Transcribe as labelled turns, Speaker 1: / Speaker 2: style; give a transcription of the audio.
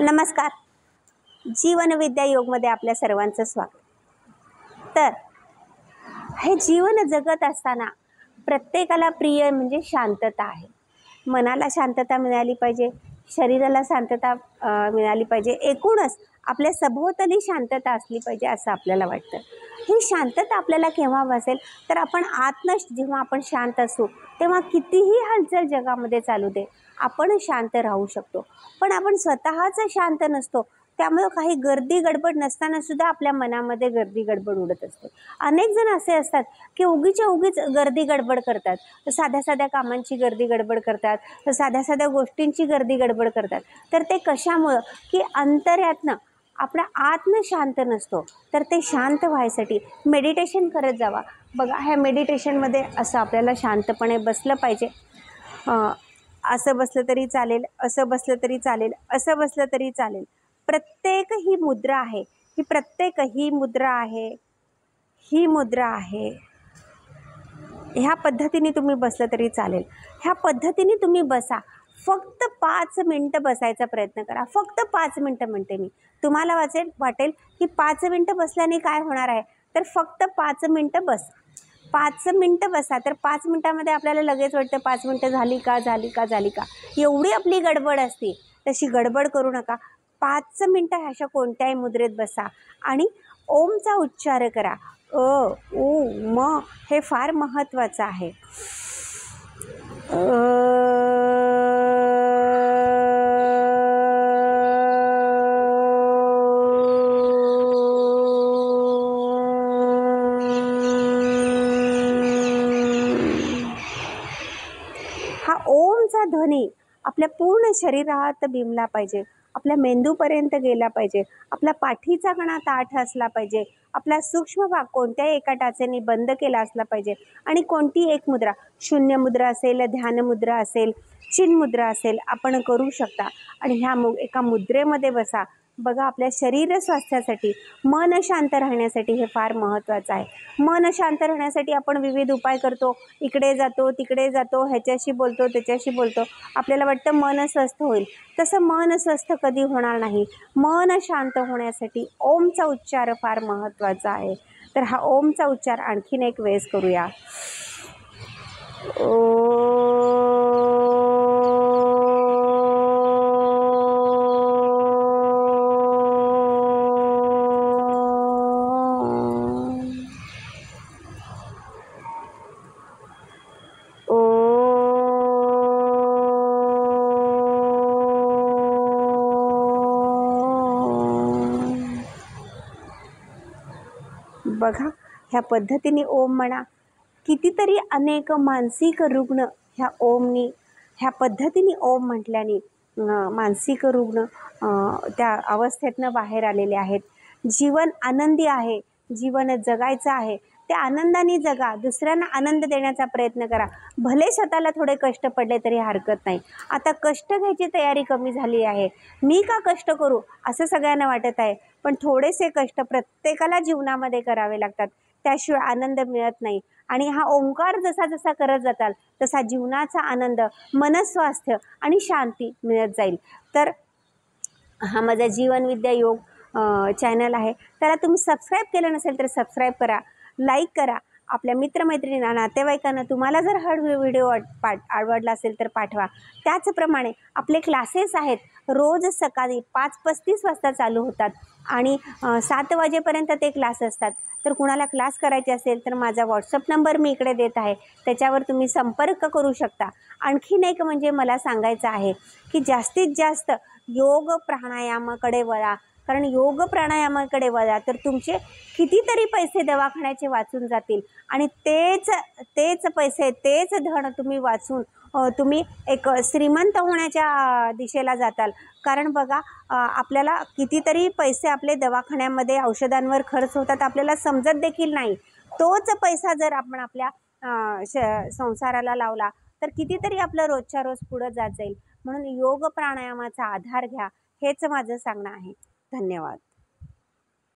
Speaker 1: नमस्कार. जीवनविद्या योगमध्ये आपल्या सर्वांचं स्वागत. तर हे जीवन जगत असताना प्रत्येकाला प्रिय म्हणजे शांतता आहे. मनाला शांतता मिळाली पाहिजे, शरीराला शांतता मिळाली पाहिजे, एकूणच आपल्या सभोवताली शांतता असली पाहिजे असं आपल्याला वाटतं. ही शांतता आपल्याला केव्हा बसेल तर आपण आतनं जेव्हा आपण शांत असू तेव्हा कितीही हालचाल जगामध्ये चालू दे आपण शांत राहू शकतो. पण आपण स्वतःच शांत नसतो, त्यामुळे काही गर्दी गडबड नसताना सुद्धा आपल्या मनामध्ये गर्दी गडबड उडत असते. अनेक जण असे असतात की उगीच्या उगीच गर्दी गडबड करतात, साध्या साध्या कामांची गर्दी गडबड करतात, साध्या साध्या गोष्टींची गर्दी गडबड करतात. तर ते कशामुळं की अंतर्यातनं आपल्या आतनं शांत नसतो. तर ते शांत व्हायसाठी मेडिटेशन करत जावा. बघा, ह्या मेडिटेशनमध्ये असं आपल्याला शांतपणे बसलं पाहिजे. असं बसलं तरी चालेल, असं बसलं तरी चालेल, असं बसलं तरी चालेल. प्रत्येक ही मुद्रा आहे, ही मुद्रा आहे, ही मुद्रा आहे. ह्या पद्धतीने तुम्ही बसलं तरी चालेल. ह्या पद्धतीने तुम्ही बसा. फक्त 5 मिनटं बसायचा प्रयत्न करा. फक्त 5 मिनटं म्हणते मी. तुम्हाला वाटेल की 5 मिनटं बसल्याने काय होणार आहे, तर फक्त 5 मिनटं बस. 5 मिनटं बसा. तर 5 मिनटामध्ये आपल्याला लगेच वाटतं 5 मिनटं झाली का. एवढी आपली गडबड असते. तशी गडबड करू नका. 5 मिनटं अशा कोणत्याही मुद्रेत बसा आणि ओमचा उच्चार करा. उ म हे फार महत्त्वाचं आहे. हा ओमचा ध्वनी आपल्या पूर्ण शरीरात बिंबला पाहिजे, आपल्या मेंदूपर्यंत गेला पाहिजे, आपला पाठीचा कणा ताठ असला पाहिजे, आपला सूक्ष्म भाग कोणत्याही एका टाचेने बंद केला असला पाहिजे आणि कोणती एक मुद्रा, शून्य मुद्रा असेल, ध्यान मुद्रा असेल, चिन्ह मुद्रा असेल, आपण करू शकता आणि ह्या एका मुद्रेमध्ये बसा. बघा, आपल्या शरीर स्वास्थ्यासाठी, मन शांत राहण्यासाठी हे फार महत्त्वाचं आहे. मन शांत राहण्यासाठी आपण विविध उपाय करतो, इकडे जातो तिकडे जातो, ह्याच्याशी बोलतो त्याच्याशी बोलतो, आपल्याला वाटतं मन स्वस्थ होईल. तसं मन स्वस्थ कधी होणार नाही. मन शांत होण्यासाठी ओमचा उच्चार फार महत्त्वाचा आहे. तर हा ओमचा उच्चार आणखीन एक वेळेस करूया. बघा, ह्या पद्धतीने ओम म्हणा. कितीतरी अनेक मानसिक रुग्ण ह्या पद्धतीने ओम म्हटल्याने मानसिक रुग्ण त्या अवस्थेतनं बाहेर आलेले आहेत. जीवन आनंदी आहे, जीवन जगायचं आहे, ते आनंदाने जगा. दुसऱ्यांना आनंद देण्याचा प्रयत्न करा. भले स्वतःला थोडे कष्ट पडले तरी हरकत नाही. आता कष्ट घ्यायची तयारी कमी झाली आहे. मी का कष्ट करू असं सगळ्यांना वाटत आहे, पण थोडेसे कष्ट प्रत्येकाला जीवनामध्ये करावे लागतात, त्याशिवाय आनंद मिळत नाही. आणि हा ओंकार जसा जसा करत जाताल तसा जीवनाचा आनंद, मनस्वास्थ्य आणि शांती मिळत जाईल. तर हा माझा जीवनविद्या योग चॅनल आहे. त्याला तुम्ही सबस्क्राईब केलं नसेल तर सबस्क्राईब करा, लाईक करा, आपल्या मित्रमैत्रिणींना, नातेवाईकांना तुम्हाला जर हा व्हिडिओ आवडला असेल तर पाठवा. त्याचप्रमाणे आपले क्लासेस आहेत, रोज सकाळी 5:35 वाजता चालू होतात आणि 7 वाजेपर्यंत ते क्लास असतात. तर कुणाला क्लास करायचे असेल तर माझा व्हॉट्सअप नंबर मी इकडे देत आहे, त्याच्यावर तुम्ही संपर्क करू शकता. आणखीन एक म्हणजे मला सांगायचं आहे की जास्तीत जास्त योग प्राणायामाकडे वळा. कारण योग प्राणायामाकडे वळा तर तुमचे कितीतरी पैसे दवाखान्याचे वाचून जातील आणि तेच पैसे, तेच धन तुम्ही वाचून तुम्ही एक श्रीमंत होण्याच्या दिशेला जाताल. कारण बघा, आपल्याला कितीतरी पैसे आपले दवाखान्यामध्ये औषधांवर खर्च होतात, आपल्याला समजत देखील नाही. तोच पैसा जर आपण आपल्या संसाराला लावला तर कितीतरी आपलं रोजच्या रोज पुढं जात जाईल. म्हणून योग प्राणायामाचा आधार घ्या, हेच माझं सांगणं आहे. धन्यवाद.